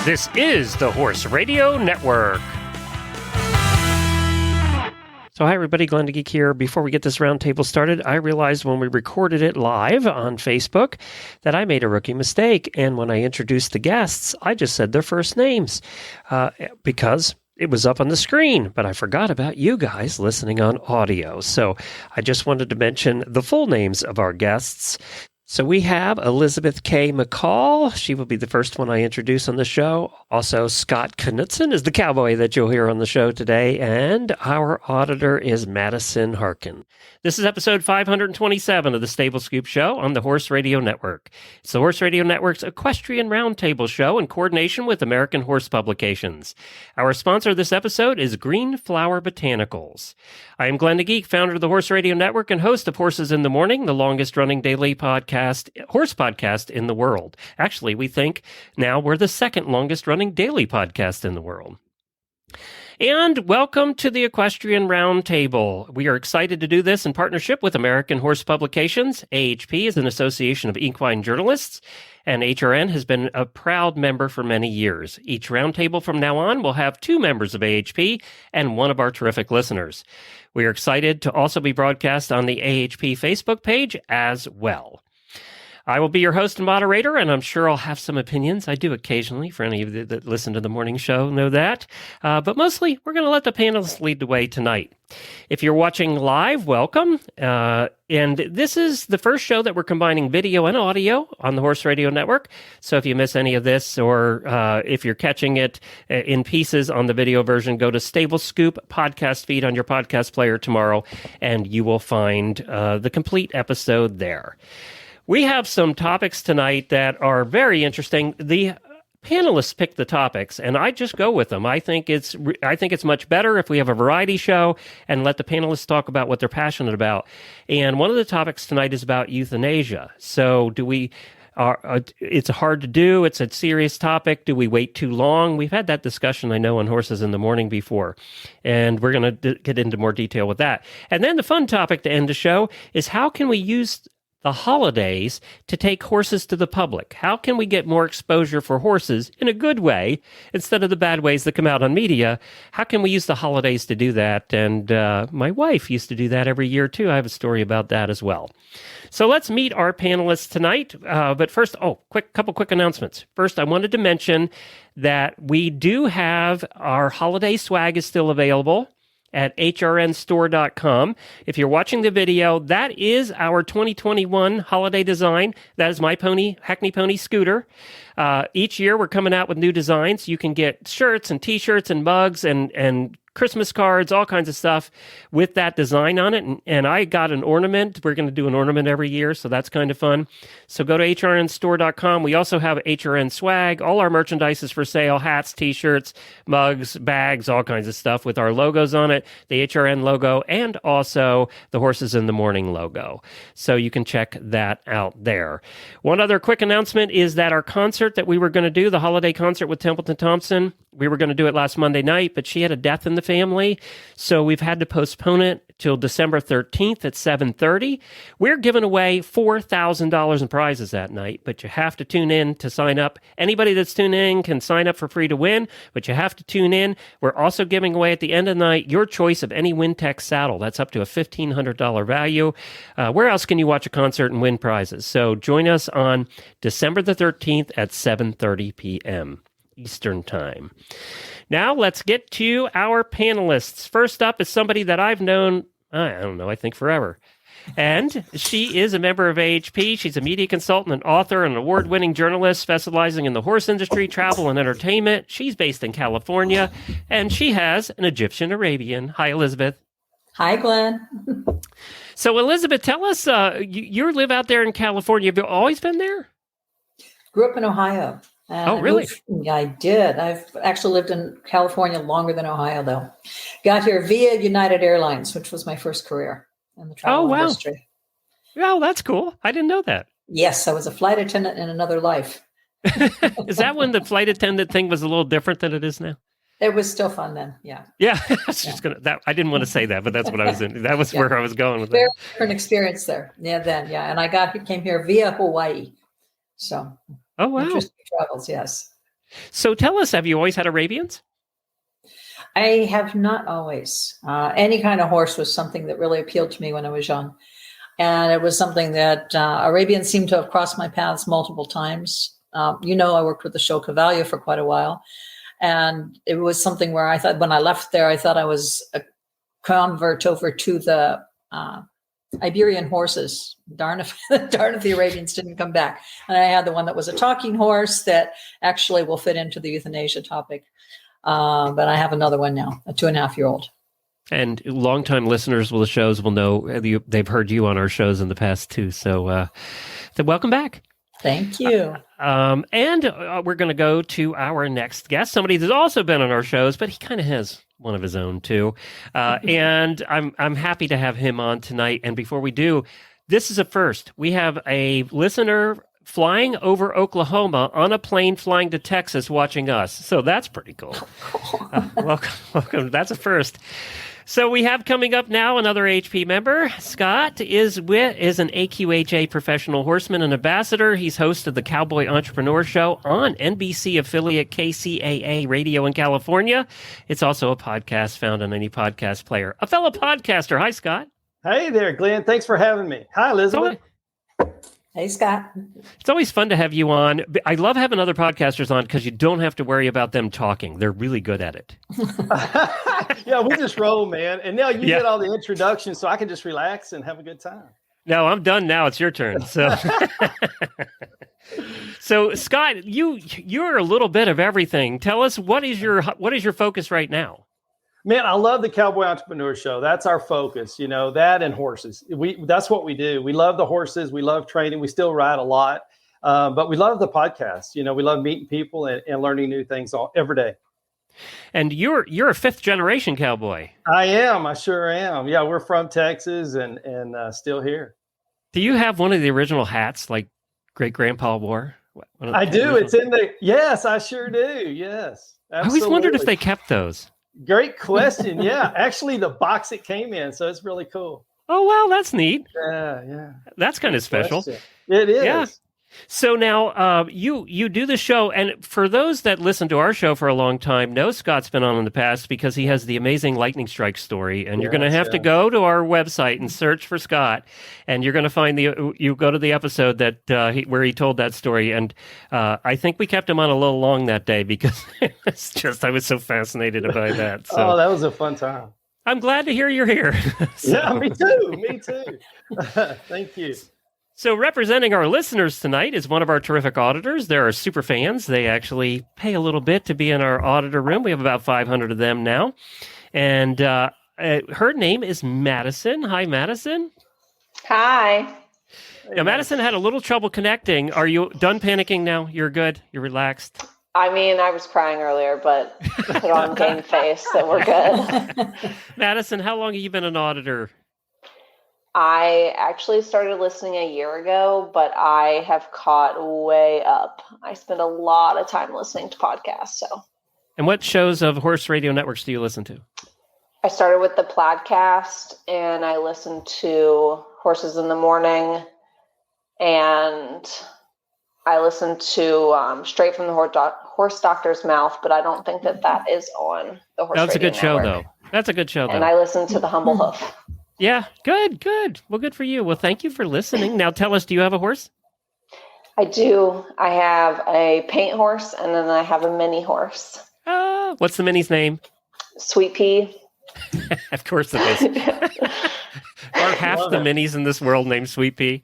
This is the Horse Radio Network. So hi everybody, Glenn the Geek here. Before we get this roundtable started, I realized when we recorded it live on Facebook that I made a rookie mistake. And when I introduced the guests, I just said their first names because it was up on the screen, but I forgot about you guys listening on audio. So I just wanted to mention the full names of our guests. So we have Elizabeth Kaye McCall. She will be the first one I introduce on the show. Also, Scott Knudsen is the cowboy that you'll hear on the show today. And our auditor is Madison Harkins. This is episode 527 of the Stable Scoop Show on the Horse Radio Network. It's the Horse Radio Network's Equestrian Roundtable show in coordination with American Horse Publications. Our sponsor this episode is Green Flower Botanicals. I am Glenn the Geek, founder of the Horse Radio Network and host of Horses in the Morning, the longest-running daily horse podcast in the world. Actually, we think now we're the second longest-running daily podcast in the world. And welcome to the Equestrian Roundtable. We are excited to do this in partnership with American Horse Publications. AHP is an association of equine journalists, and HRN has been a proud member for many years. Each roundtable from now on will have 2 members of AHP and one of our terrific listeners. We are excited to also be broadcast on the AHP Facebook page as well. I will be your host and moderator, and I'm sure I'll have some opinions. I do occasionally, for any of you that listen to the morning show know that. But mostly, we're going to let the panelists lead the way tonight. If you're watching live, welcome. And this is the first show that we're combining video and audio on the Horse Radio Network. So if you miss any of this, or if you're catching it in pieces on the video version, go to Stable Scoop podcast feed on your podcast player tomorrow, and you will find the complete episode there. We have some topics tonight that are very interesting. The panelists pick the topics, and I just go with them. I think it's much better if we have a variety show and let the panelists talk about what they're passionate about. And one of the topics tonight is about euthanasia. So it's hard to do. It's a serious topic. Do we wait too long? We've had that discussion, I know, on Horses in the Morning before, and we're going to get into more detail with that. And then the fun topic to end the show is how can we use the holidays to take horses to the public? How can we get more exposure for horses in a good way instead of the bad ways that come out on media? How can we use the holidays to do that? And my wife used to do that every year too. I have a story about that as well. So let's meet our panelists tonight. But first, couple quick announcements. First, I wanted to mention that we do have our holiday swag is still available at hrnstore.com. If you're watching the video, that is our 2021 holiday design. That is my Hackney Pony scooter. Each year we're coming out with new designs. You can get shirts and t-shirts and mugs and Christmas cards, all kinds of stuff with that design on it. And I got an ornament. We're going to do an ornament every year, so that's kind of fun. So go to hrnstore.com. We also have HRN swag. All our merchandise is for sale: hats, t-shirts, mugs, bags, all kinds of stuff with our logos on it, the HRN logo, and also the Horses in the Morning logo. So you can check that out there. One other quick announcement is that our concert that we were going to do, the holiday concert with Templeton Thompson, we were going to do it last Monday night, but she had a death in the family, so we've had to postpone it till December 13th at 7:30. We're giving away $4,000 in prizes that night, but you have to tune in to sign up. Anybody that's tuning in can sign up for free to win, but you have to tune in. We're also giving away at the end of the night your choice of any Wintech saddle. That's up to a $1,500 value. Where else can you watch a concert and win prizes? So join us on December the 13th at 7:30 p.m. Eastern Time. Now let's get to our panelists. First up is somebody that I've known, I think forever. And she is a member of AHP. She's a media consultant, an author, and an award-winning journalist specializing in the horse industry, travel, and entertainment. She's based in California, and she has an Egyptian Arabian. Hi, Elizabeth. Hi, Glenn. So, Elizabeth, tell us, you live out there in California. Have you always been there? Grew up in Ohio. Oh, really? Yeah, I did. I've actually lived in California longer than Ohio, though. Got here via United Airlines, which was my first career in the travel industry. Oh, that's cool. I didn't know that. Yes, I was a flight attendant in another life. Is that when the flight attendant thing was a little different than it is now? It was still fun then. Yeah. Yeah. I didn't want to say that, but that's what I was in. That was where I was going with Very that. different experience there. Yeah. Then. Yeah. And I came here via Hawaii. So. Oh, wow. Interesting travels. Yes. So tell us, have you always had Arabians? I have not always. Any kind of horse was something that really appealed to me when I was young. And it was something that Arabians seemed to have crossed my paths multiple times. I worked with the show Cavalia for quite a while. And it was something where I thought when I left there, I thought I was a convert over to the Iberian horses. Darn if the Arabians didn't come back. And I had the one that was a talking horse that actually will fit into the euthanasia topic. But I have another one now, a 2.5-year-old. And longtime listeners of the shows will know they've heard you on our shows in the past too. So welcome back. Thank you. And we're going to go to our next guest, somebody that's also been on our shows, but he kind of has one of his own too. And I'm happy to have him on tonight. And before we do, this is a first. We have a listener flying over Oklahoma on a plane flying to Texas watching us. So that's pretty cool. Welcome. That's a first. So we have coming up now another AHP member. Scott is an AQHA professional horseman and ambassador. He's host of the Cowboy Entrepreneur Show on NBC affiliate KCAA Radio in California. It's also a podcast found on any podcast player. A fellow podcaster. Hi, Scott. Hey there, Glenn. Thanks for having me. Hi, Elizabeth. Hey, Scott. It's always fun to have you on. I love having other podcasters on because you don't have to worry about them talking. They're really good at it. Yeah, we just roll, man. And now you get all the introductions, so I can just relax and have a good time. No, I'm done now. It's your turn. So Scott, you're a little bit of everything. Tell us, what is your focus right now? Man, I love the Cowboy Entrepreneur Show. That's our focus, that and horses. That's what we do. We love the horses. We love training. We still ride a lot, but we love the podcast. We love meeting people and learning new things every day. And you're a 5th generation cowboy. I am. I sure am. Yeah, we're from Texas and still here. Do you have one of the original hats like Great Grandpa wore? I do. It's in the. Yes, I sure do. Yes, absolutely. I always wondered if they kept those. Great question. Yeah, actually, the box it came in, so it's really cool. Oh wow, that's neat. Yeah. That's kind of special. Question. It is. Yeah. So now you do the show, and for those that listen to our show for a long time, know Scott's been on in the past because he has the amazing lightning strike story, and you're going to have to go to our website and search for Scott, and you're going to find you go to the episode that where he told that story, and I think we kept him on a little long that day because I was so fascinated by that. So. Oh, that was a fun time. I'm glad to hear you're here. Yeah, me too. Thank you. So representing our listeners tonight is one of our terrific auditors. There are super fans. They actually pay a little bit to be in our auditor room. We have about 500 of them now. And her name is Madison. Hi, Madison. Hi. Now, Madison had a little trouble connecting. Are you done panicking now? You're good? You're relaxed? I mean, I was crying earlier, but put on game face, so we're good. Madison, how long have you been an auditor? I actually started listening a year ago, but I have caught way up. I spend a lot of time listening to podcasts. And what shows of horse radio networks do you listen to? I started with the Podcast, and I listened to Horses in the Morning, and I listened to Straight from the Horse Doctor's Mouth, but I don't think that is on the Horse Radio That's a good show, Network. though. That's a good show, though. And I listened to the Humble Hoof. Yeah, good. Well, good for you. Well, thank you for listening. Now tell us, do you have a horse? I do. I have a paint horse, and then I have a mini horse. What's the mini's name? Sweet Pea. Of course it is. Are half the minis in this world named Sweet Pea?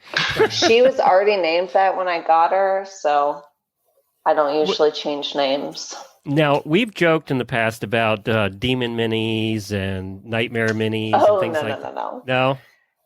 She was already named that when I got her, so I don't usually change names. Now, we've joked in the past about demon minis and nightmare minis and things like that. No?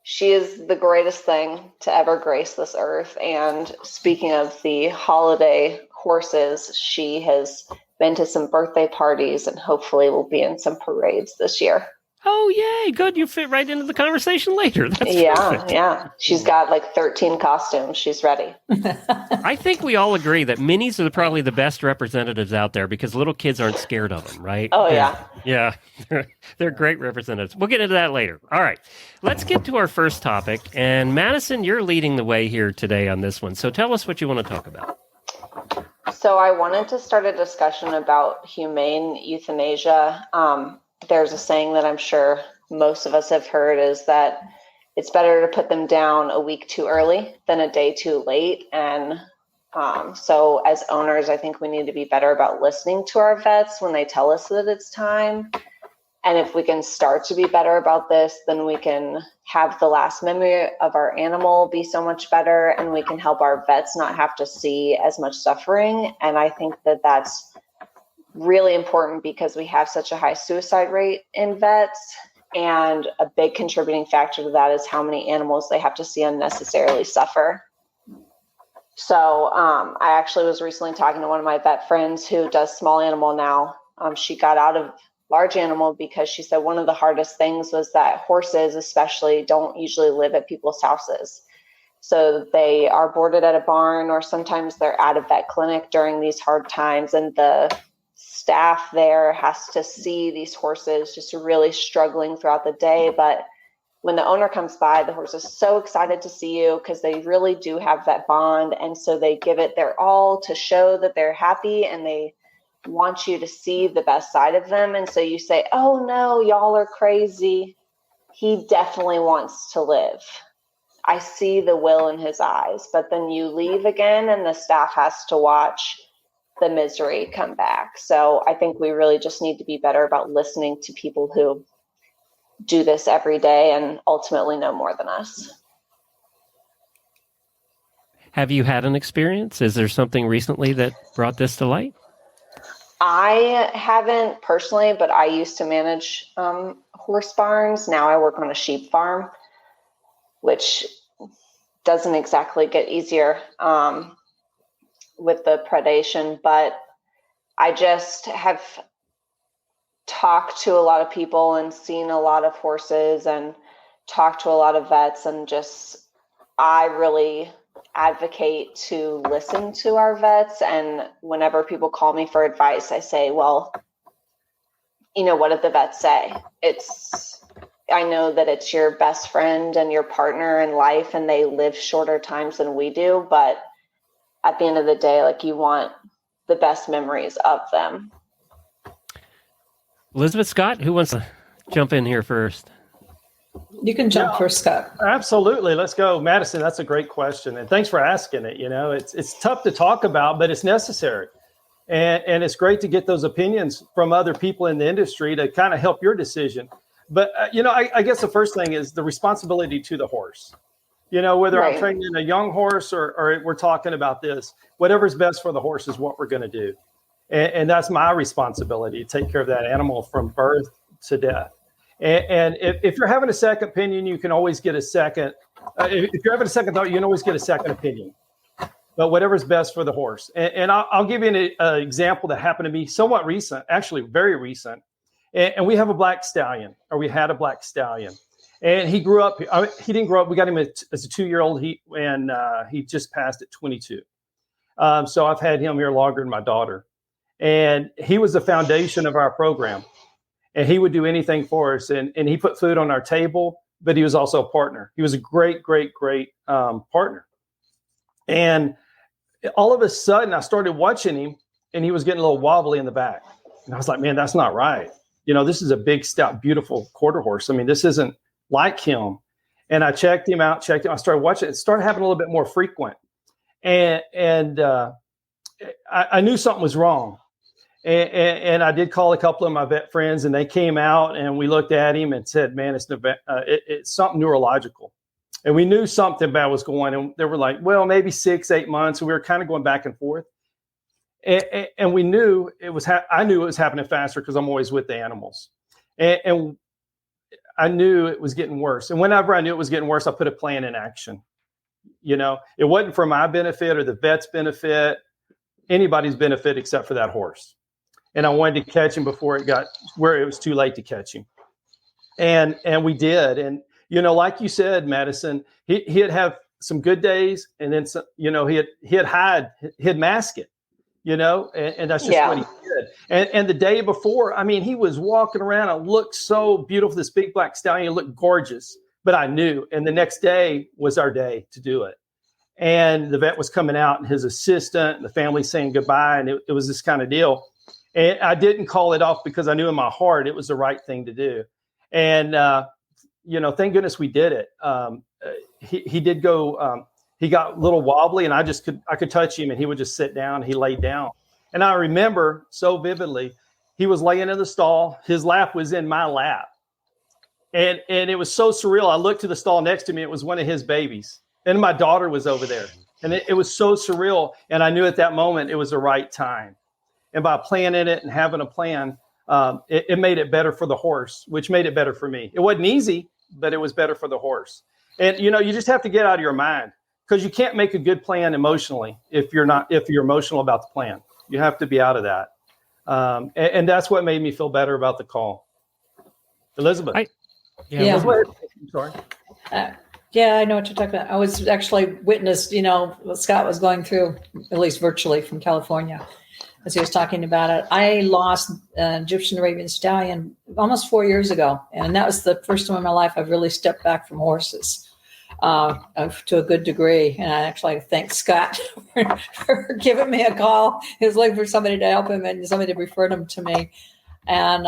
She is the greatest thing to ever grace this earth. And speaking of the holiday horses, she has been to some birthday parties and hopefully will be in some parades this year. Oh, yay. Good. You fit right into the conversation later. That's perfect. Yeah. She's got like 13 costumes. She's ready. I think we all agree that minis are probably the best representatives out there because little kids aren't scared of them, right? Oh, yeah. Yeah. They're great representatives. We'll get into that later. All right. Let's get to our first topic. And Madison, you're leading the way here today on this one. So tell us what you want to talk about. So I wanted to start a discussion about humane euthanasia. There's a saying that I'm sure most of us have heard, is that it's better to put them down a week too early than a day too late. And so as owners, I think we need to be better about listening to our vets when they tell us that it's time. And if we can start to be better about this, then we can have the last memory of our animal be so much better, and we can help our vets not have to see as much suffering. And I think that that's really important because we have such a high suicide rate in vets. And a big contributing factor to that is how many animals they have to see unnecessarily suffer. So I actually was recently talking to one of my vet friends who does small animal now. She got out of large animal because she said one of the hardest things was that horses especially don't usually live at people's houses. So they are boarded at a barn, or sometimes they're at a vet clinic during these hard times. And the staff there has to see these horses just really struggling throughout the day. But when the owner comes by, the horse is so excited to see you because they really do have that bond. And so they give it their all to show that they're happy, and they want you to see the best side of them. And so you say, oh no, y'all are crazy. He definitely wants to live. I see the will in his eyes. But then you leave again, and the staff has to watch the misery come back. So I think we really just need to be better about listening to people who do this every day and ultimately know more than us. Have you had an experience? Is there something recently that brought this to light? I haven't personally, but I used to manage horse barns. Now I work on a sheep farm, which doesn't exactly get easier with the predation. But I just have talked to a lot of people and seen a lot of horses and talked to a lot of vets, and just I really advocate to listen to our vets. And whenever people call me for advice, I say, well, what did the vets say? I know that it's your best friend and your partner in life, and they live shorter times than we do. But at the end of the day, you want the best memories of them. Elizabeth, Scott, who wants to jump in here first? You can jump first, Scott. Absolutely. Let's go. Madison, that's a great question. And thanks for asking it. It's tough to talk about, but it's necessary. And it's great to get those opinions from other people in the industry to kind of help your decision. But, I guess the first thing is the responsibility to the horse. Whether Right. I'm training a young horse or we're talking about this, whatever's best for the horse is what we're going to do. And that's my responsibility, to take care of that animal from birth to death. And if you're having a second opinion, you can always get a second. If you're having a second thought, you can always get a second opinion. But whatever's best for the horse. And I'll give you an example that happened to me somewhat recent, actually very recent. And we have a black stallion, or we had a black stallion. And he grew up. He didn't grow up. We got him as a 2-year-old. He just passed at 22. So I've had him here longer than my daughter. And he was the foundation of our program. And he would do anything for us. And he put food on our table, but he was also a partner. He was a great, great, great partner. And all of a sudden, I started watching him, and he was getting a little wobbly in the back. And I was like, man, that's not right. This is a big, stout, beautiful quarter horse. I mean, this isn't like him. And I checked him out, I started watching it. It started happening a little bit more frequent. And I knew something was wrong. And I did call a couple of my vet friends, and they came out, and we looked at him and said, man, it's something neurological. And we knew something bad was going on. And they were like, well, maybe 6-8 months. And we were kind of going back and forth. And we knew it was, I knew it was happening faster because I'm always with the animals. And I knew it was getting worse. And whenever I knew it was getting worse, I put a plan in action. It wasn't for my benefit or the vet's benefit, anybody's benefit except for that horse. And I wanted to catch him before it got where it was too late to catch him. And we did. And, like you said, Madison, he'd have some good days, and then some, he'd mask it, and that's just what he did. And the day before, he was walking around and looked so beautiful. This big black stallion looked gorgeous, but I knew. And the next day was our day to do it. And the vet was coming out, and his assistant and the family saying goodbye. And it was this kind of deal. And I didn't call it off because I knew in my heart it was the right thing to do. And, thank goodness we did it. He did go, he got a little wobbly, and I could touch him, and he would just sit down. He laid down. And I remember so vividly, he was laying in the stall. His lap was in my lap. And it was so surreal. I looked to the stall next to me. It was one of his babies. And my daughter was over there. And it was so surreal. And I knew at that moment it was the right time. And by planning it and having a plan, it made it better for the horse, which made it better for me. It wasn't easy, but it was better for the horse. And, you just have to get out of your mind, because you can't make a good plan emotionally if you're emotional about the plan. You have to be out of that. And that's what made me feel better about the call. Elizabeth. Yeah. I'm sorry. Yeah, I know what you're talking about. I was actually witnessed, what Scott was going through, at least virtually, from California, as he was talking about it. I lost an Egyptian Arabian stallion almost 4 years ago. And that was the first time in my life I've really stepped back from horses to a good degree. And I actually thank Scott for giving me a call. He was looking for somebody to help him, and somebody referred him to me, and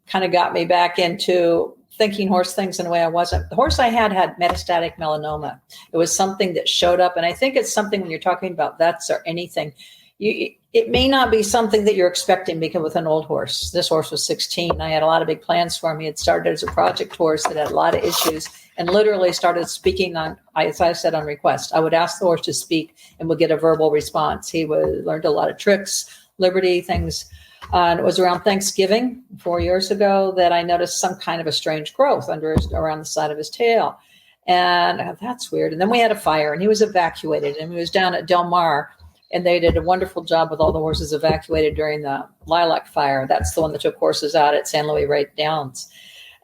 kind of got me back into thinking horse things in a way I wasn't. The horse I had metastatic melanoma. It was something that showed up. And I think it's something when you're talking about vets or anything, it may not be something that you're expecting, because with an old horse, this horse was 16. I had a lot of big plans for him. He had started as a project horse that had a lot of issues, and literally started speaking as I said, on request. I would ask the horse to speak and would get a verbal response. He learned a lot of tricks, liberty things. And it was around Thanksgiving 4 years ago that I noticed some kind of a strange growth around the side of his tail. And I thought, that's weird. And then we had a fire, and he was evacuated, and he was down at Del Mar, and they did a wonderful job with all the horses evacuated during the lilac fire. That's the one that took horses out at San Luis Rey Downs.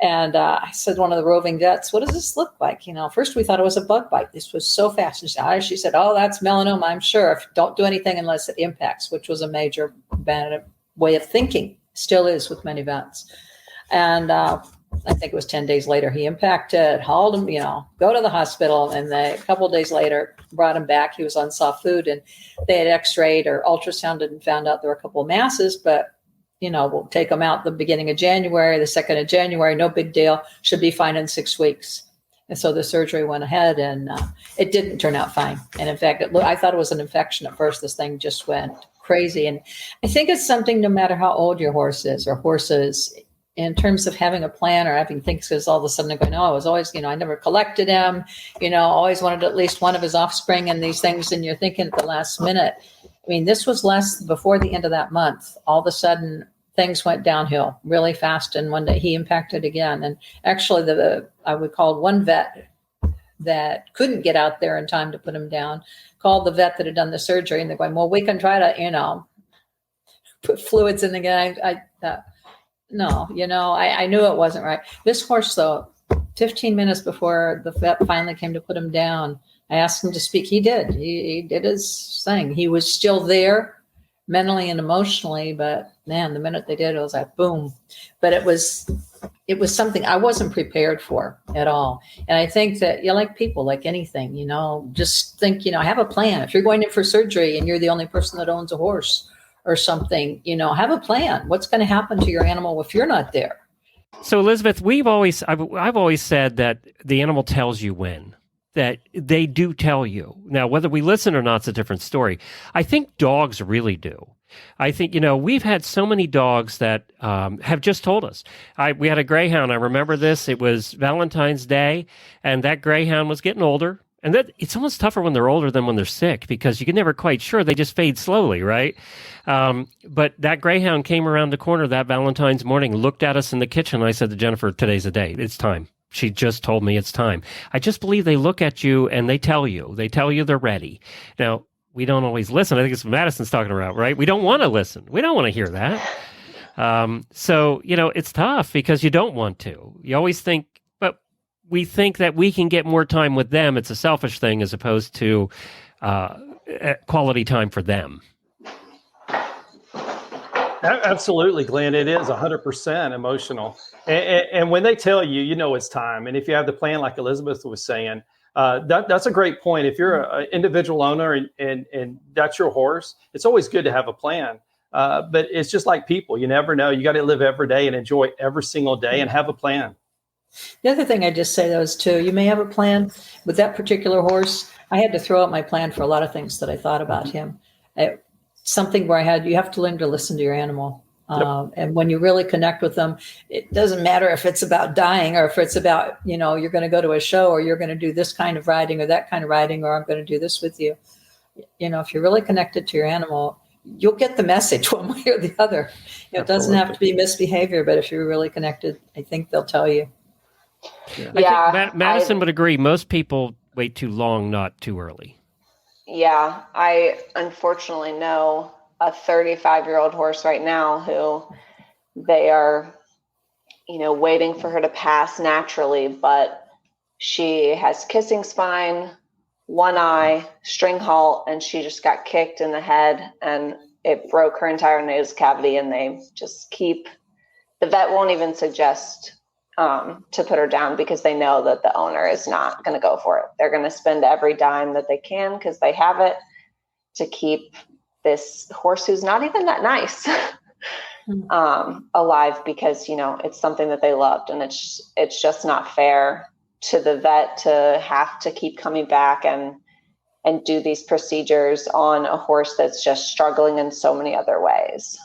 And I said, one of the roving vets, what does this look like? First we thought it was a bug bite. This was so fast. And she said, oh, that's melanoma, I'm sure. Don't do anything unless it impacts, which was a major bad way of thinking, still is with many vets. And I think it was 10 days later, he impacted, hauled him, go to the hospital. And a couple of days later, brought him back. He was on soft food, and they had x-rayed or ultrasounded and found out there were a couple of masses, but, we'll take him out the beginning of January, the 2nd of January, no big deal, should be fine in 6 weeks. And so the surgery went ahead, and it didn't turn out fine. And in fact, I thought it was an infection at first. This thing just went crazy. And I think it's something, no matter how old your horse is or horses, in terms of having a plan or having things, because all of a sudden they're going, I was always, I never collected him, always wanted at least one of his offspring and these things. And you're thinking at the last minute, this was before the end of that month, all of a sudden things went downhill really fast. And one day he impacted again. And actually I would call one vet that couldn't get out there in time to put him down, called the vet that had done the surgery, and they're going, well, we can try to, put fluids in the guy. No, I knew it wasn't right. This horse, though, 15 minutes before the vet finally came to put him down, I asked him to speak. He did. He did his thing. He was still there mentally and emotionally, but man, the minute they did, it was like, boom. But it was something I wasn't prepared for at all. And I think that, like people, like anything, just think, have a plan. If you're going in for surgery and you're the only person that owns a horse or something, have a plan. What's going to happen to your animal if you're not there? So Elizabeth, I've always said that the animal tells you when, that they do tell you. Now, whether we listen or not is a different story. I think dogs really do. I think, we've had so many dogs that have just told us. We had a greyhound. I remember this. It was Valentine's Day, and that greyhound was getting older. And that it's almost tougher when they're older than when they're sick, because you can never quite sure. They just fade slowly, right? But that greyhound came around the corner that Valentine's morning, looked at us in the kitchen. I said to Jennifer, today's the day. It's time. She just told me it's time. I just believe they look at you and they tell you they're ready. Now, we don't always listen. I think it's what Madison's talking about, right? We don't want to listen. We don't want to hear that. So, it's tough because you don't want to. You always think, we think that we can get more time with them. It's a selfish thing as opposed to quality time for them. Absolutely, Glenn. It is 100% emotional. And when they tell you, it's time. And if you have the plan, like Elizabeth was saying, That's a great point. If you're an individual owner and that's your horse, it's always good to have a plan. But it's just like people. You never know. You got to live every day and enjoy every single day and have a plan. The other thing I just say, though, is too, you may have a plan with that particular horse. I had to throw out my plan for a lot of things that I thought about him. Something where you have to learn to listen to your animal. Yep. And when you really connect with them, it doesn't matter if it's about dying or if it's about, you're going to go to a show or you're going to do this kind of riding or that kind of riding, or I'm going to do this with you. If you're really connected to your animal, you'll get the message one way or the other. It doesn't have to be misbehavior, but if you're really connected, I think they'll tell you. Yeah. I think Madison would agree. Most people wait too long, not too early. Yeah. I unfortunately know a 35-year-old horse right now who they are, waiting for her to pass naturally, but she has kissing spine, one eye, string halt, and she just got kicked in the head and it broke her entire nose cavity. And they just the vet won't even suggest to put her down because they know that the owner is not going to go for it. They're going to spend every dime that they can because they have it to keep this horse who's not even that nice alive because, it's something that they loved. And it's just not fair to the vet to have to keep coming back and do these procedures on a horse that's just struggling in so many other ways.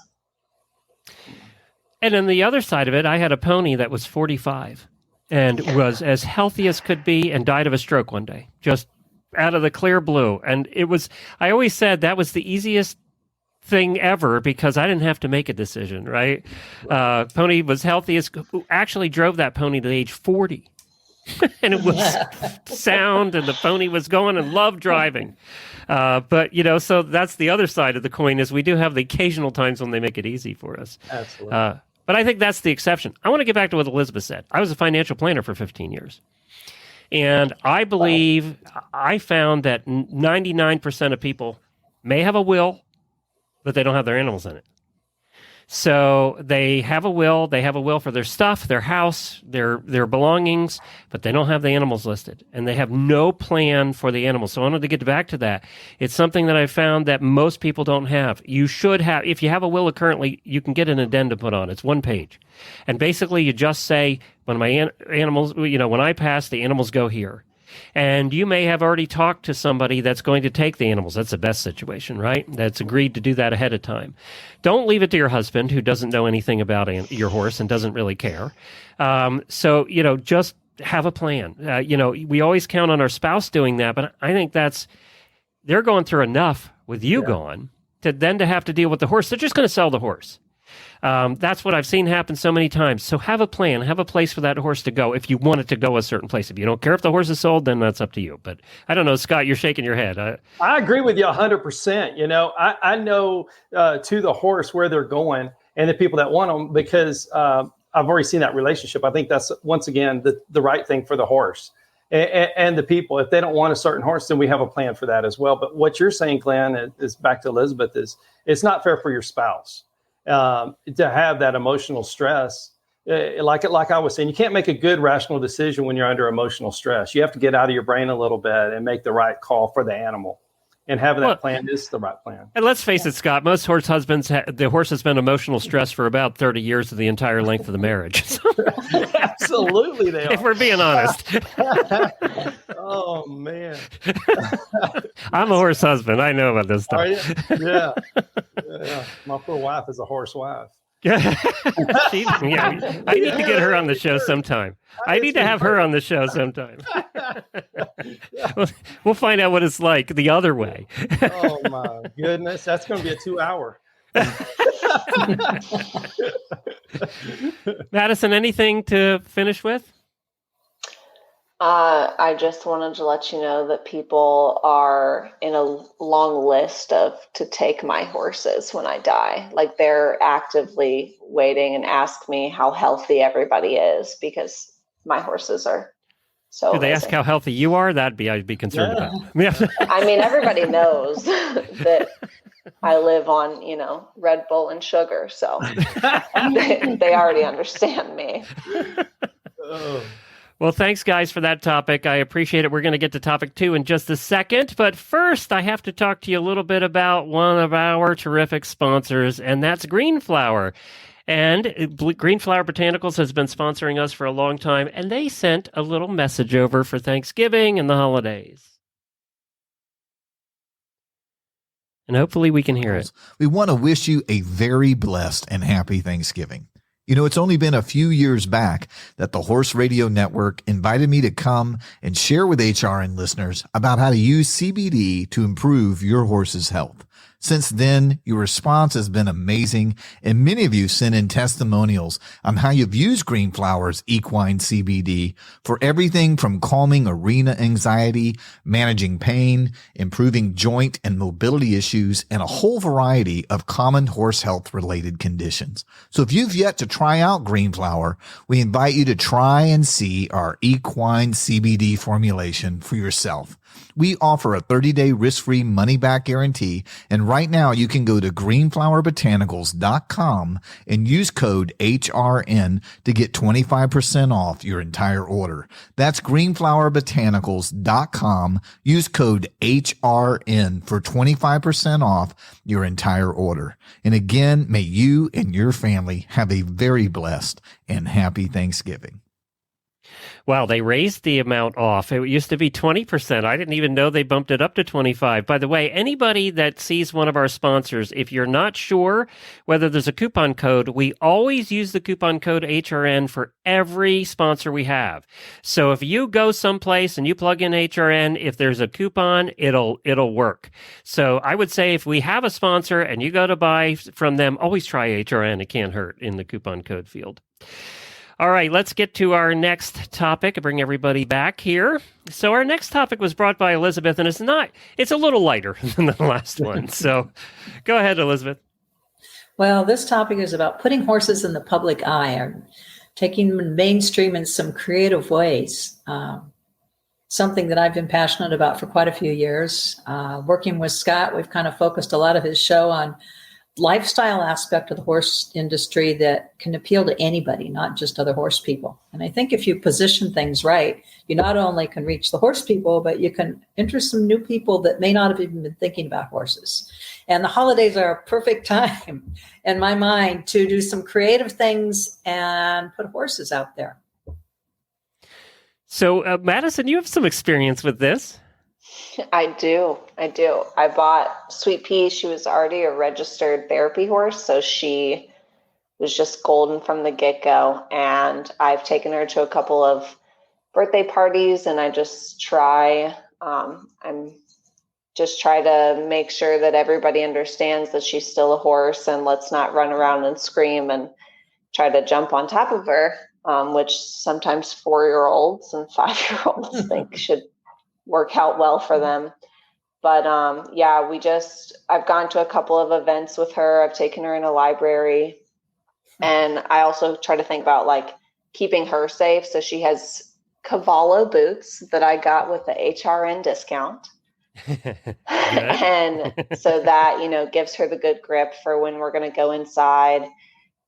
And on the other side of it, I had a pony that was 45 and was as healthy as could be and died of a stroke one day, just out of the clear blue. And I always said that was the easiest thing ever because I didn't have to make a decision, right? Pony was healthy actually drove that pony to age 40. And it was sound and the pony was going and loved driving. But, so that's the other side of the coin is we do have the occasional times when they make it easy for us. Absolutely. But I think that's the exception. I want to get back to what Elizabeth said. I was a financial planner for 15 years. And I believe I found that 99% of people may have a will, but they don't have their animals in it. So they have a will for their stuff, their house, their belongings, but they don't have the animals listed and they have no plan for the animals. So I wanted to get back to that. It's something that I found that most people don't have. You should have, if you have a will currently, you can get an addendum put on. It's 1 page. And basically you just say, when my animals, when I pass, the animals go here. And you may have already talked to somebody that's going to take the animals. That's the best situation, right? That's agreed to do that ahead of time. Don't leave it to your husband who doesn't know anything about your horse and doesn't really care. So, just have a plan. We always count on our spouse doing that, but I think they're going through enough with you gone to have to deal with the horse. They're just going to sell the horse. That's what I've seen happen so many times. So have a plan, have a place for that horse to go if you want it to go a certain place. If you don't care if the horse is sold, then that's up to you. But I don't know, Scott, you're shaking your head. I agree with you 100%. I know to the horse where they're going and the people that want them because I've already seen that relationship. I think that's, once again, the right thing for the horse and the people. If they don't want a certain horse, then we have a plan for that as well. But what you're saying, Glenn, is back to Elizabeth, is it's not fair for your spouse. To have that emotional stress, like I was saying, you can't make a good rational decision when you're under emotional stress. You have to get out of your brain a little bit and make the right call for the animal. And having that plan is the right plan. And let's face it, Scott, most horse husbands, the horse has been emotional stress for about 30 years of the entire length of the marriage. Absolutely, they are. If we're being honest. Oh, man. I'm a horse husband. I know about this stuff. Are you? Yeah. My poor wife is a horse wife. I need to get her on the show sometime. I need to have her on the show sometime. We'll find out what it's like the other way. Oh, my goodness. That's going to be a 2-hour. Madison, anything to finish with? I just wanted to let you know that people are in a long list to take my horses when I die. Like they're actively waiting and ask me how healthy everybody is because my horses are so Do they amazing. ask how healthy you are? I'd be concerned about. Yeah. I mean, everybody knows that I live on, Red Bull and sugar. So they already understand me. Oh. Well, thanks, guys, for that topic. I appreciate it. We're going to get to topic 2 in just a second. But first, I have to talk to you a little bit about one of our terrific sponsors, and that's Greenflower. And Greenflower Botanicals has been sponsoring us for a long time, and they sent a little message over for Thanksgiving and the holidays. And hopefully we can hear it. We want to wish you a very blessed and happy Thanksgiving. You know, it's only been a few years back that the Horse Radio Network invited me to come and share with HRN listeners about how to use CBD to improve your horse's health. Since then, your response has been amazing, and many of you sent in testimonials on how you've used Greenflower's equine CBD for everything from calming arena anxiety, managing pain, improving joint and mobility issues, and a whole variety of common horse health-related conditions. So if you've yet to try out Greenflower, we invite you to try and see our equine CBD formulation for yourself. We offer a 30-day risk-free money-back guarantee, and right now you can go to greenflowerbotanicals.com and use code HRN to get 25% off your entire order. That's greenflowerbotanicals.com. Use code HRN for 25% off your entire order. And again, may you and your family have a very blessed and happy Thanksgiving. Wow, they raised the amount off. It used to be 20%. I didn't even know they bumped it up to 25%. By the way, anybody that sees one of our sponsors, if you're not sure whether there's a coupon code, we always use the coupon code HRN for every sponsor we have. So if you go someplace and you plug in HRN, if there's a coupon, it'll work. So I would say if we have a sponsor and you go to buy from them, always try HRN. It can't hurt in the coupon code field. All right, let's get to our next topic and bring everybody back here. So our next topic was brought by Elizabeth, and it's a little lighter than the last one. So go ahead, Elizabeth. Well, this topic is about putting horses in the public eye or taking them mainstream in some creative ways. Something that I've been passionate about for quite a few years. Working with Scott, we've kind of focused a lot of his show on lifestyle aspect of the horse industry that can appeal to anybody, not just other horse people. And I think if you position things right, you not only can reach the horse people, but you can interest some new people that may not have even been thinking about horses. And the holidays are a perfect time, in my mind, to do some creative things and put horses out there. So, Madison, you have some experience with this. I do. I bought Sweet Pea. She was already a registered therapy horse, so she was just golden from the get-go. And I've taken her to a couple of birthday parties, and I just try to make sure that everybody understands that she's still a horse, and let's not run around and scream and try to jump on top of her, which sometimes 4-year-olds and 5-year-olds think should work out well for them. But I've gone to a couple of events with her. I've taken her in a library, and I also try to think about like keeping her safe. So she has Cavallo boots that I got with the HRN discount. And so that, gives her the good grip for when we're going to go inside.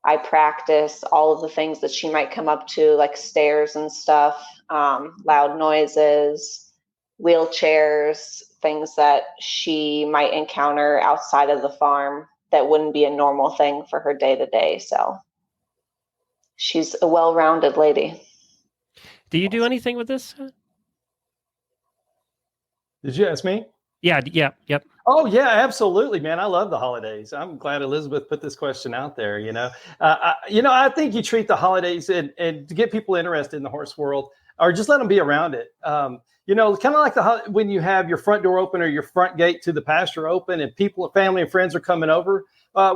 I practice all of the things that she might come up to, like stairs and stuff, loud noises, wheelchairs, things that she might encounter outside of the farm that wouldn't be a normal thing for her day to day. So she's a well-rounded lady. Do you do anything with this? Did you ask me? Yeah. Yep. Oh yeah, absolutely, man. I love the holidays. I'm glad Elizabeth put this question out there. I think you treat the holidays and to get people interested in the horse world, or just let them be around it. Kind of like when you have your front door open or your front gate to the pasture open and people, family and friends are coming over.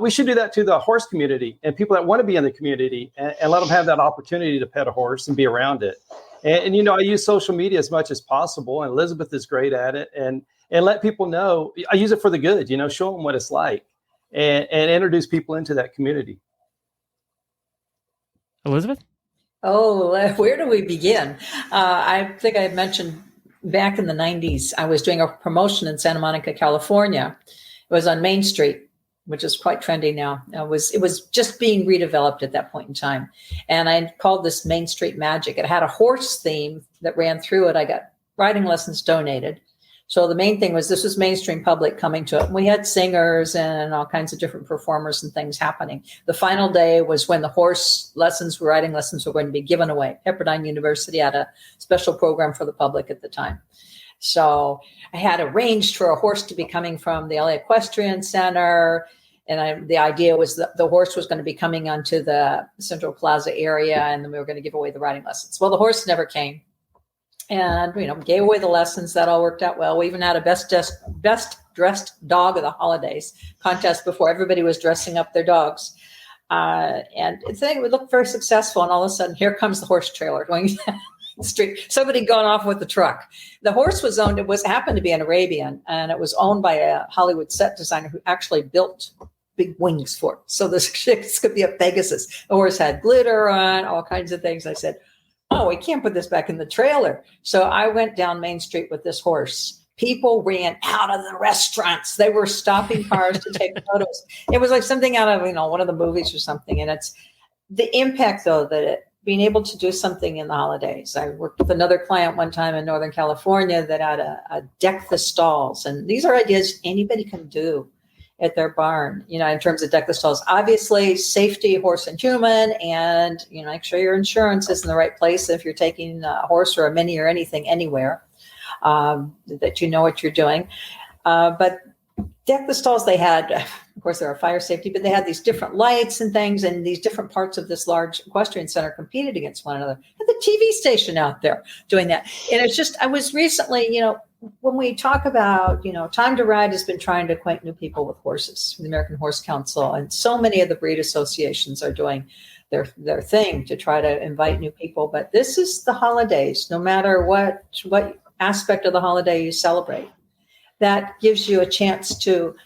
We should do that to the horse community and people that want to be in the community and let them have that opportunity to pet a horse and be around it. And I use social media as much as possible, and Elizabeth is great at it. And let people know, I use it for the good, show them what it's like and introduce people into that community. Elizabeth? Oh, where do we begin? I think I mentioned back in the 90s, I was doing a promotion in Santa Monica, California. It was on Main Street. which is quite trendy now. It was just being redeveloped at that point in time. And I called this Main Street Magic. It had a horse theme that ran through it. I got riding lessons donated. So the main thing was this was mainstream public coming to it. We had singers and all kinds of different performers and things happening. The final day was when the horse lessons, riding lessons were going to be given away. Pepperdine University had a special program for the public at the time. So I had arranged for a horse to be coming from the LA Equestrian Center. And the idea was that the horse was going to be coming onto the Central Plaza area, and then we were going to give away the riding lessons. Well, the horse never came. And, gave away the lessons. That all worked out well. We even had a best dressed dog of the holidays contest before everybody was dressing up their dogs. And the thing would look very successful. And all of a sudden, here comes the horse trailer going down the street. Somebody going off with the truck. The horse was owned. Happened to be an Arabian, and it was owned by a Hollywood set designer who actually built big wings for it. So this could be a Pegasus. The horse had glitter on, all kinds of things. I said, oh, we can't put this back in the trailer. So I went down Main Street with this horse. People ran out of the restaurants. They were stopping cars to take photos. It was like something out of, one of the movies or something. And it's the impact, though, that being able to do something in the holidays. I worked with another client one time in Northern California that had a deck the stalls. And these are ideas anybody can do at their barn, in terms of deck the stalls. Obviously, safety, horse and human, and, make sure your insurance is in the right place if you're taking a horse or a mini or anything anywhere, that you know what you're doing. But deck the stalls, they had, of course, there are fire safety, but they had these different lights and things, and these different parts of this large equestrian center competed against one another. And the TV station out there doing that. And it's just, I was recently, when we talk about, Time to Ride has been trying to acquaint new people with horses, the American Horse Council, and so many of the breed associations are doing their thing to try to invite new people. But this is the holidays, no matter what aspect of the holiday you celebrate. That gives you a chance to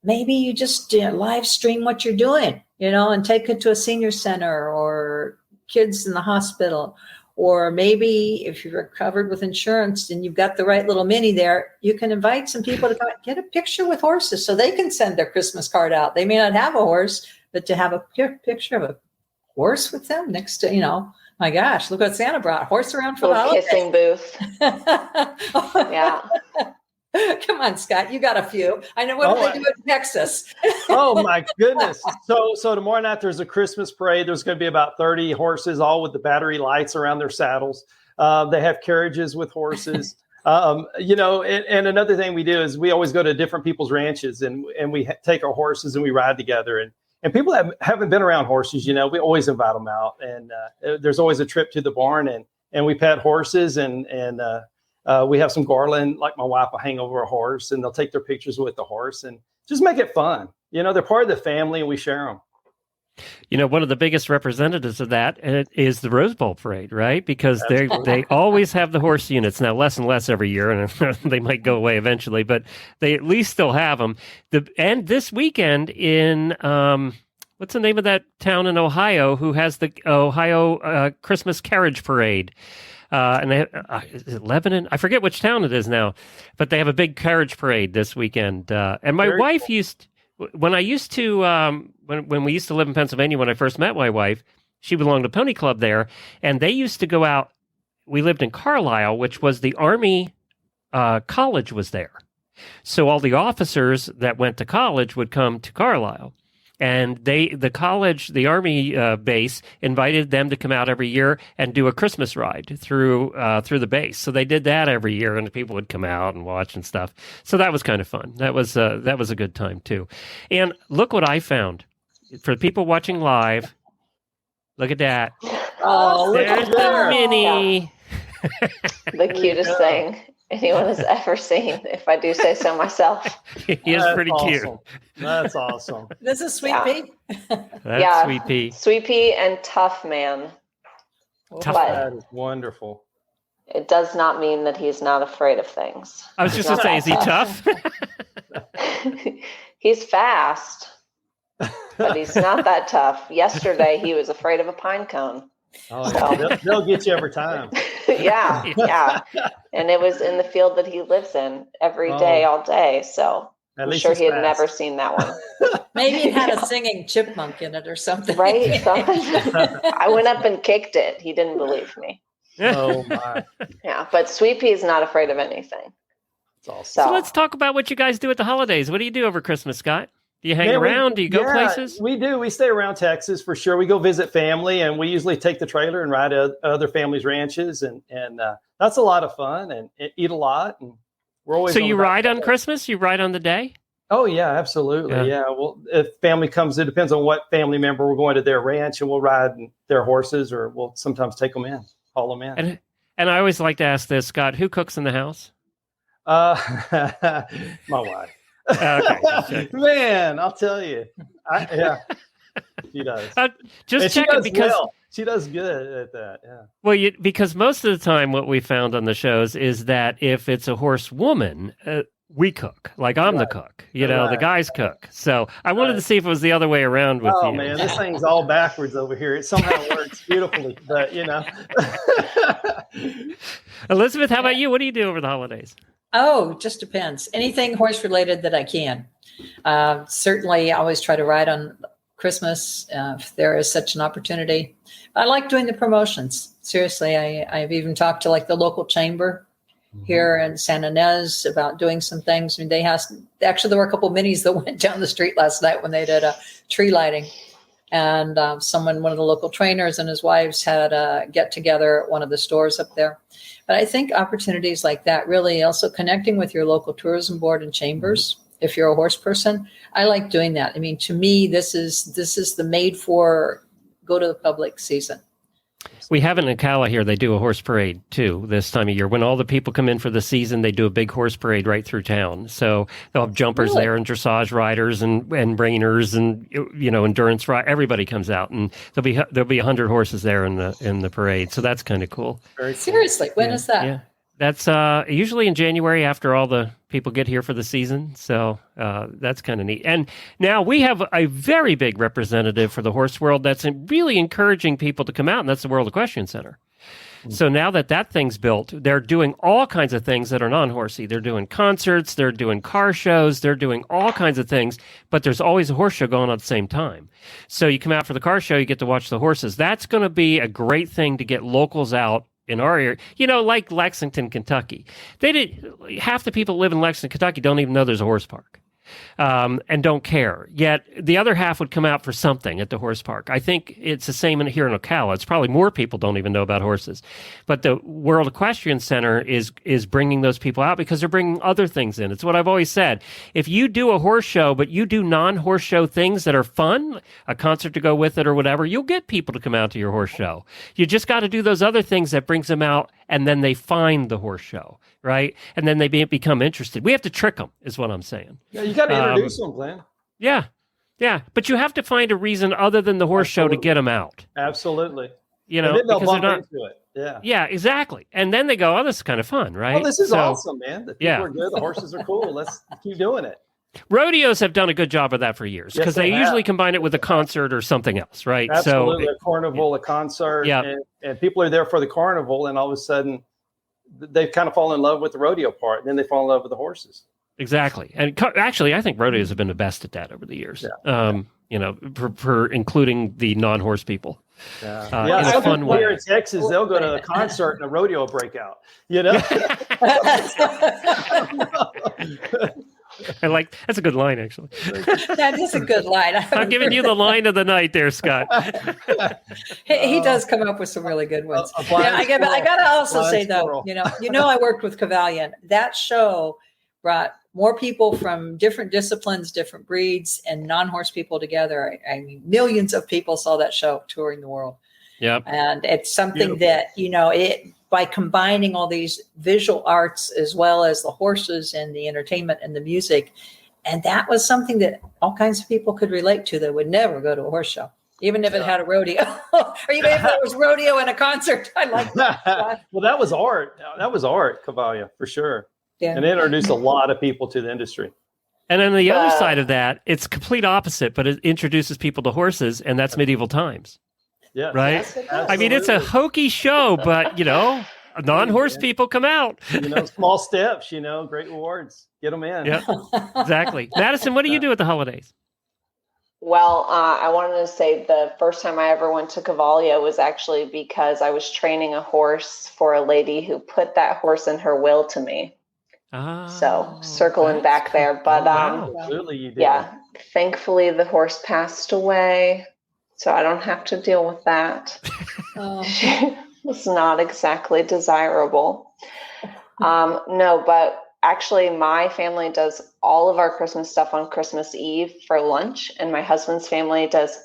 maybe you just live stream what you're doing, and take it to a senior center or kids in the hospital. Or maybe if you're covered with insurance and you've got the right little mini there, you can invite some people to get a picture with horses so they can send their Christmas card out. They may not have a horse, but to have a picture of a horse with them next to, my gosh, look what Santa brought. Horse around for the holidays. Kissing booth. Yeah. Come on, Scott, you got a few. I know. What do they do in Texas? Oh my goodness. So tomorrow night there's a Christmas parade. There's going to be about 30 horses, all with the battery lights around their saddles. They have carriages with horses. And another thing we do is we always go to different people's ranches and we take our horses and we ride together. And people haven't been around horses, we always invite them out. And there's always a trip to the barn and we pet horses and we have some garland, like my wife will hang over a horse and they'll take their pictures with the horse and just make it fun. They're part of the family and we share them. One of the biggest representatives of that is the Rose Bowl Parade, right? Because they always have the horse units. Now, less and less every year, and they might go away eventually, but they at least still have them. And this weekend in, what's the name of that town in Ohio who has the Ohio Christmas Carriage Parade? And they is it Lebanon? I forget which town it is now, but they have a big carriage parade this weekend. And my wife when we used to live in Pennsylvania, when I first met my wife, she belonged to Pony Club there, and they used to go out. We lived in Carlisle, which was the Army college was there. So all the officers that went to college would come to Carlisle. And the Army base invited them to come out every year and do a Christmas ride through the base. So they did that every year, and people would come out and watch and stuff. So that was kind of fun. That was a good time too. And look what I found for people watching live. Look at that. Oh, there's the mini. Yeah. The cutest thing anyone has ever seen, if I do say so myself. He is pretty cute. That's awesome. This is Sweet Pea. That's Sweet Pea. Sweet Pea and Tough Man. That is wonderful. It does not mean that he's not afraid of things. I was just going to say, is he tough? He's fast, but he's not that tough. Yesterday, he was afraid of a pine cone. Oh, yeah. They'll get you every time. Yeah. And it was in the field that he lives in every day, all day. So At I'm least sure it's he had fast. never seen that one. Maybe it had a singing chipmunk in it or something. Right? Something. I went up and kicked it. He didn't believe me. Oh my, Yeah, but Sweet Pea is not afraid of anything. it's awesome. So let's talk about what you guys do at the holidays. What do you do over Christmas, Scott? Do you hang around? Do you go places? We do. We stay around Texas for sure. We go visit family, and we usually take the trailer and ride to other families' ranches, and that's a lot of fun, and eat a lot. And we're always. So you ride on Christmas? You ride on the day? Oh yeah, absolutely. Yeah. Well, if family comes, it depends on what family member we're going to their ranch, and we'll ride their horses, or we'll sometimes take them in, haul them in. And I always like to ask this, Scott: who cooks in the house? My wife. Okay. Man, I'll tell you. She does. Just checking because she does good at that. Yeah. Well, because most of the time, what we found on the shows is that if it's a horse woman, we cook. Like I'm the cook. The guys cook. So I wanted to see if it was the other way around with you. Oh man, this thing's all backwards over here. It somehow works beautifully, but Elizabeth, how about you? What do you do over the holidays? Oh, just depends. Anything horse related that I can. Certainly, I always try to ride on Christmas if there is such an opportunity. I like doing the promotions. Seriously, I've even talked to like the local chamber here in San Ynez about doing some things. I mean, there were a couple of minis that went down the street last night when they did a tree lighting. And one of the local trainers and his wives had a get together at one of the stores up there. But I think opportunities like that, really also connecting with your local tourism board and chambers. If you're a horse person, I like doing that. I mean, to me, this is the made for go to the public season. We have in Ocala here, they do a horse parade too this time of year. When all the people come in for the season, they do a big horse parade right through town. So they'll have jumpers there and dressage riders and reiners and endurance riders. Everybody comes out, and there'll be 100 horses there in the parade. So that's kind of cool. Seriously, when is that? Yeah. That's usually in January after all the people get here for the season. So that's kind of neat. And now we have a very big representative for the horse world that's really encouraging people to come out, and that's the World Equestrian Center. So now that thing's built, they're doing all kinds of things that are non-horsey. They're doing concerts, they're doing car shows, they're doing all kinds of things, but there's always a horse show going on at the same time. So you come out for the car show, you get to watch the horses. That's going to be a great thing to get locals out in our area, like Lexington, Kentucky. Half the people who live in Lexington, Kentucky don't even know there's a horse park. And don't care. Yet the other half would come out for something at the horse park. I think it's the same here in Ocala. It's probably more people don't even know about horses. But the World Equestrian Center is bringing those people out because they're bringing other things in. It's what I've always said. If you do a horse show, but you do non-horse show things that are fun, a concert to go with it or whatever, you'll get people to come out to your horse show. You just got to do those other things that brings them out, and then they find the horse show, right? And then they become interested. We have to trick them, is what I'm saying. Yeah, you got to introduce them, Glenn. Yeah. But you have to find a reason other than the horse show to get them out. Absolutely. And then they'll because bump they're not into it. Yeah. Yeah, exactly. And then they go, "Oh, this is kind of fun, right?" Oh, this is awesome, man. The people are good. The horses are cool. Let's keep doing it. Rodeos have done a good job of that for years because they usually combine it with a concert or something else, right? Absolutely. So, a carnival, a concert, and people are there for the carnival, and all of a sudden they kind of fall in love with the rodeo part, and then they fall in love with the horses. Exactly. And actually, I think rodeos have been the best at that over the years, for including the non-horse people. Yeah, in a fun way. Here in Texas, they'll go to a concert and a rodeo breakout, I like that's a good line, actually. That is a good line. I'm giving you the line of the night there, Scott. He does come up with some really good ones. I got to also say though, I worked with Cavalian. That show brought more people from different disciplines, different breeds, and non-horse people together. I mean, millions of people saw that show touring the world. Yep. And it's something that, by combining all these visual arts as well as the horses and the entertainment and the music. And that was something that all kinds of people could relate to that would never go to a horse show, even if it had a rodeo or even if it was rodeo and a concert. I like that. Well, that was art. That was art, Cavalia, for sure. Yeah. And it introduced a lot of people to the industry. And on the other side of that, it's complete opposite, but it introduces people to horses, and that's medieval times. Yeah. Right? I mean, it's a hokey show, but, Non-horse people come out. Small steps, great rewards. Get them in. Yeah, exactly. Madison, what do you do at the holidays? Well, I wanted to say the first time I ever went to Cavalia was actually because I was training a horse for a lady who put that horse in her will to me. So circling back there, but absolutely you did. Yeah, thankfully the horse passed away, so I don't have to deal with that. She was not exactly desirable. No, but actually my family does all of our Christmas stuff on Christmas Eve for lunch, and my husband's family does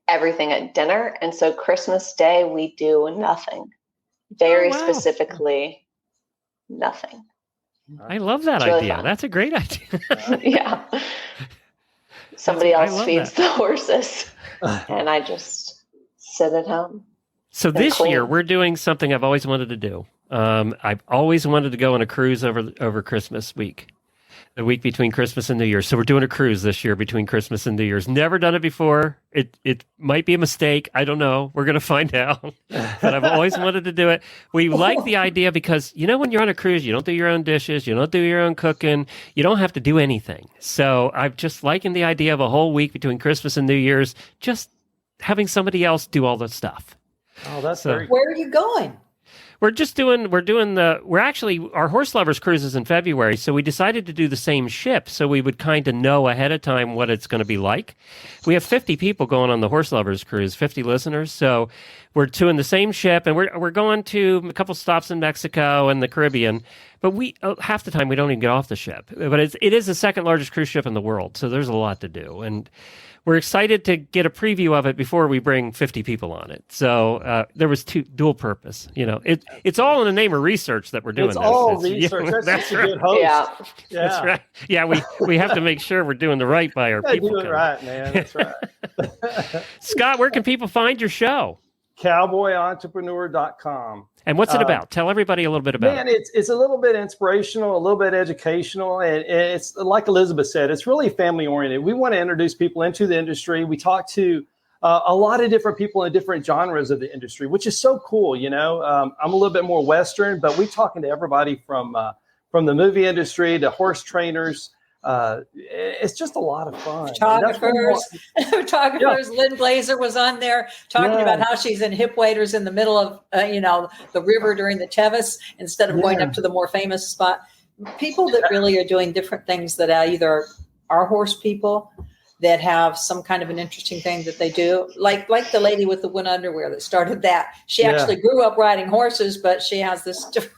everything at dinner. And so Christmas Day we do nothing. Very specifically, nothing. I love that idea. Fun. That's a great idea. Yeah. Somebody else feeds the horses, and I just sit at home. So this year we're doing something I've always wanted to do. I've always wanted to go on a cruise over Christmas week, the week between Christmas and New Year's. So we're doing a cruise this year between Christmas and New Year's. Never done it before. It might be a mistake. I don't know. We're going to find out. But I've always wanted to do it. We like the idea because, when you're on a cruise, you don't do your own dishes. You don't do your own cooking. You don't have to do anything. So I'm just liking the idea of a whole week between Christmas and New Year's, just having somebody else do all the stuff. Oh, that's very cool. Where are you going? Our Horse Lovers cruise is in February, so we decided to do the same ship so we would kind of know ahead of time what it's going to be like. We have 50 people going on the Horse Lovers cruise, 50 listeners, so we're doing the same ship, and we're going to a couple stops in Mexico and the Caribbean, but half the time we don't even get off the ship. But it is the second largest cruise ship in the world, so there's a lot to do, and we're excited to get a preview of it before we bring 50 people on it. So there was dual purpose. It's all in the name of research that we're doing. It's all research. That's a good host. Yeah. That's right. Yeah, we have to make sure we're doing the right by our people. Do it right, man. That's right. Scott, where can people find your show? CowboyEntrepreneur.com. And what's it about? Tell everybody a little bit about it. It's a little bit inspirational, a little bit educational, and it's like Elizabeth said, it's really family oriented. We want to introduce people into the industry. We talk to a lot of different people in different genres of the industry, which is so cool. I'm a little bit more Western, but we're talking to everybody from the movie industry to horse trainers. It's just a lot the photographers. Lynn Blazer was on there talking about how she's in hip waders in the middle of the river during the Tevis instead of going up to the more famous spot. People that really are doing different things that either are horse people that have some kind of an interesting thing that they do, like the lady with the wind underwear that started that. She actually grew up riding horses, but she has this different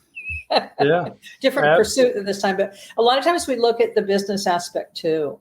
pursuit at this time. But a lot of times we look at the business aspect too.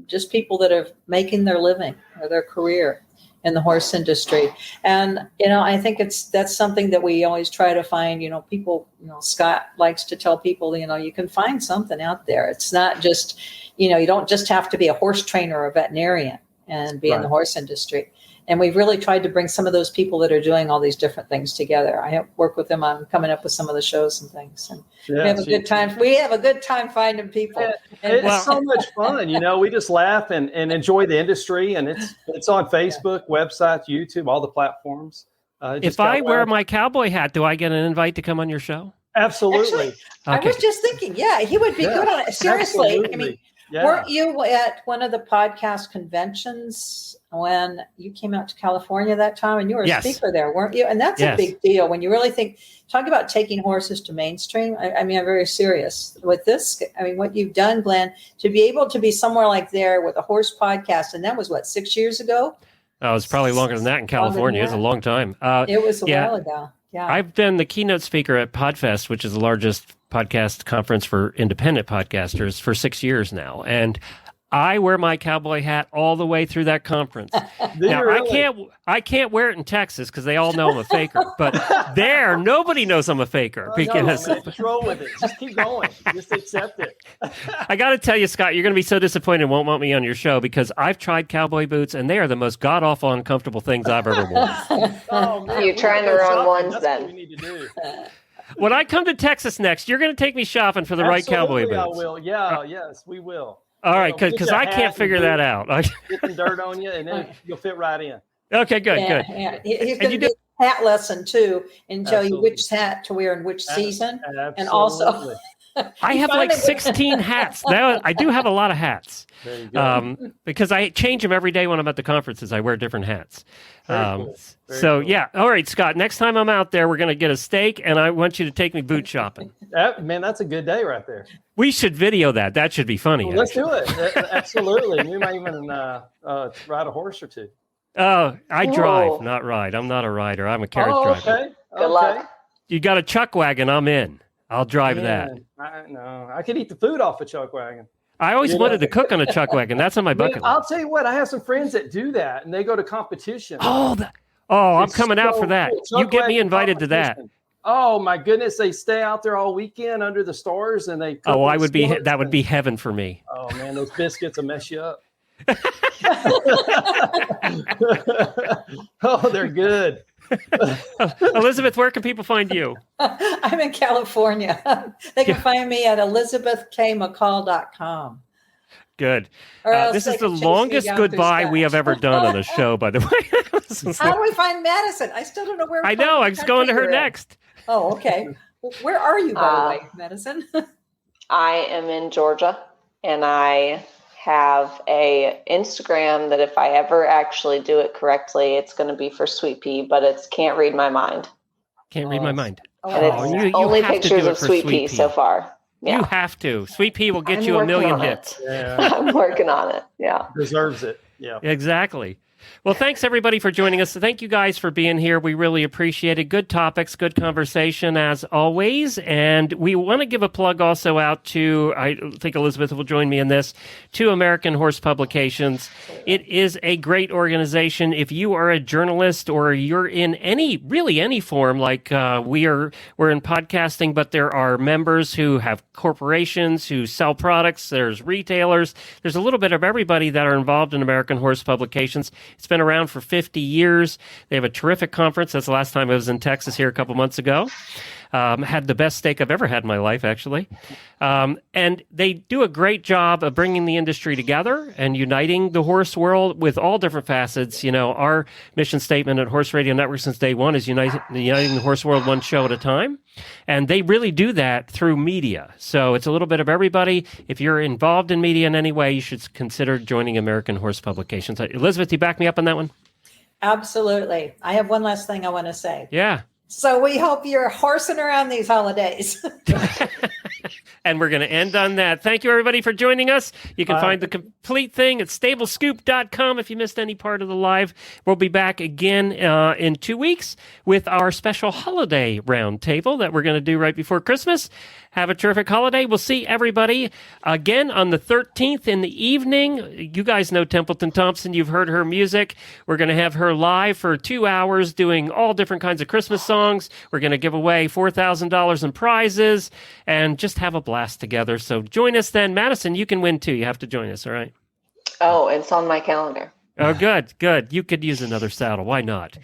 Just people that are making their living or their career in the horse industry. And, I think that's something that we always try to find, people, Scott likes to tell people, you can find something out there. It's not just, you don't just have to be a horse trainer or a veterinarian and be in the horse industry. And we've really tried to bring some of those people that are doing all these different things together. I have worked with them on coming up with some of the shows and things. And we have a good time. We have a good time finding people. It's so much fun. We just laugh and enjoy the industry. And it's on Facebook, websites, YouTube, all the platforms. If I wear my cowboy hat, do I get an invite to come on your show? Absolutely. Actually, I was just thinking, he would be good on it. Seriously. Absolutely. Weren't you at one of the podcast conventions when you came out to California that time? And you were a speaker there, weren't you? And that's a big deal when you really talk about taking horses to mainstream. I'm very serious with this. What you've done, Glenn, to be able to be somewhere like there with a horse podcast. And that was 6 years ago? Oh, it was probably longer than that in California. It was a long time. It was a while ago. Yeah. I've been the keynote speaker at PodFest, which is the largest podcast conference for independent podcasters, for 6 years now. And I wear my cowboy hat all the way through that conference. Now, really? I can't wear it in Texas because they all know I'm a faker. But there, nobody knows I'm a faker. Because just roll with it. Just keep going. Just accept it. I got to tell you, Scott, you're going to be so disappointed and won't want me on your show because I've tried cowboy boots, and they are the most god-awful, uncomfortable things I've ever worn. You're trying the wrong ones, then. What we need to do. When I come to Texas next, you're going to take me shopping for the right cowboy boots. I will. Yeah, yes, we will. All right, because I can't figure that out. Get some dirt on you, and then you'll fit right in. Okay, good. Yeah. He's going to hat lesson too, and tell you Absolutely. which hat to wear in which season. Absolutely. And also, I have like 16 hats. Now, I do have a lot of hats. There you go. Because I change them every day when I'm at the conferences. I wear different hats. Very cool. Very So, cool. yeah. All right, Scott, next time I'm out there, we're going to get a steak, and I want you to take me boot shopping. Man, that's a good day right there. We should video that. That should be funny. Well, let's do it. Absolutely. We might even ride a horse or two. Oh, I drive, Whoa. not ride. I'm not a rider. I'm a carriage Oh, driver. okay. Good luck. You got a chuck wagon, I'm in. I'll drive that. I could eat the food off a chuck wagon. I always wanted to cook on a chuck wagon. That's on my bucket I'll list. tell you what, I have some friends that do that, and they go to competition. I'm It's coming out so for that. cool. You Chuck get me wagon invited to that. competition. Oh my goodness, they stay out there all weekend under the stars, and they. Oh, that would be heaven for me. Oh man, those biscuits will mess you up. Oh, they're good. Elizabeth, where can people find you? I'm in California. They can find me at elizabethkmccall.com. Good. Or else This they is the can chase me longest down through goodbye we have Scotch. ever done on a show, by the way. How do we find Madison? I still don't know where. I know. part I of was the going to her country you're in. next. Oh, okay. Where are you, by the way, Madison? I am in Georgia, and I have a Instagram that if I ever actually do it correctly, it's going to be for Sweet Pea, but it's Can't Read My Mind. Can't read my mind. And it's you only have to pictures do it of for Sweet Sweet Pea Pea. so far. You Yeah, have to. Sweet Pea will get I'm you a working million on it. hits. Yeah, I'm working on it. Yeah. deserves it. Yeah. Exactly. Well, thanks everybody for joining us. Thank you guys for being here. We really appreciate it. Good topics, good conversation as always. And we want to give a plug also out to, I think Elizabeth will join me in this, to American Horse Publications. It is a great organization. If you are a journalist or you're in any form, like we're in podcasting, but there are members who have corporations who sell products. There's retailers. There's a little bit of everybody that are involved in American Horse Publications. It's been around for 50 years. They have a terrific conference. That's the last time I was in Texas here a couple months ago. Had the best steak I've ever had in my life, actually. And they do a great job of bringing the industry together and uniting the horse world with all different facets. You know, our mission statement at Horse Radio Network since day one is uniting the horse world one show at a time. And they really do that through media. So it's a little bit of everybody. If you're involved in media in any way, you should consider joining American Horse Publications. Elizabeth, you back me up on that one? Absolutely. I have one last thing I want to say. Yeah. So we hope you're horsing around these holidays. And we're going to end on that. Thank you, everybody, for joining us. You can Bye. find the complete thing at stablescoop.com if you missed any part of the live. We'll be back again in 2 weeks with our special holiday roundtable that we're going to do right before Christmas. Have a terrific holiday. We'll see everybody again on the 13th in the evening. You guys know Templeton Thompson. You've heard her music. We're going to have her live for 2 hours doing all different kinds of Christmas songs. We're going to give away $4,000 in prizes and just have a blast together. So join us then. Madison, you can win too. You have to join us, all right? Oh, it's on my calendar. Oh, good, good. You could use another saddle. Why not?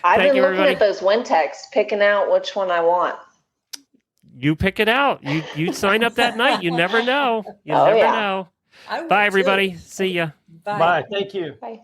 I've Thank been you, looking everybody. at those Wintex, picking out which one I want. You pick it out. You sign up that night. You never know. You Oh, never yeah. know. I would Bye, too. everybody. See ya. Bye. Bye. Thank you. Bye.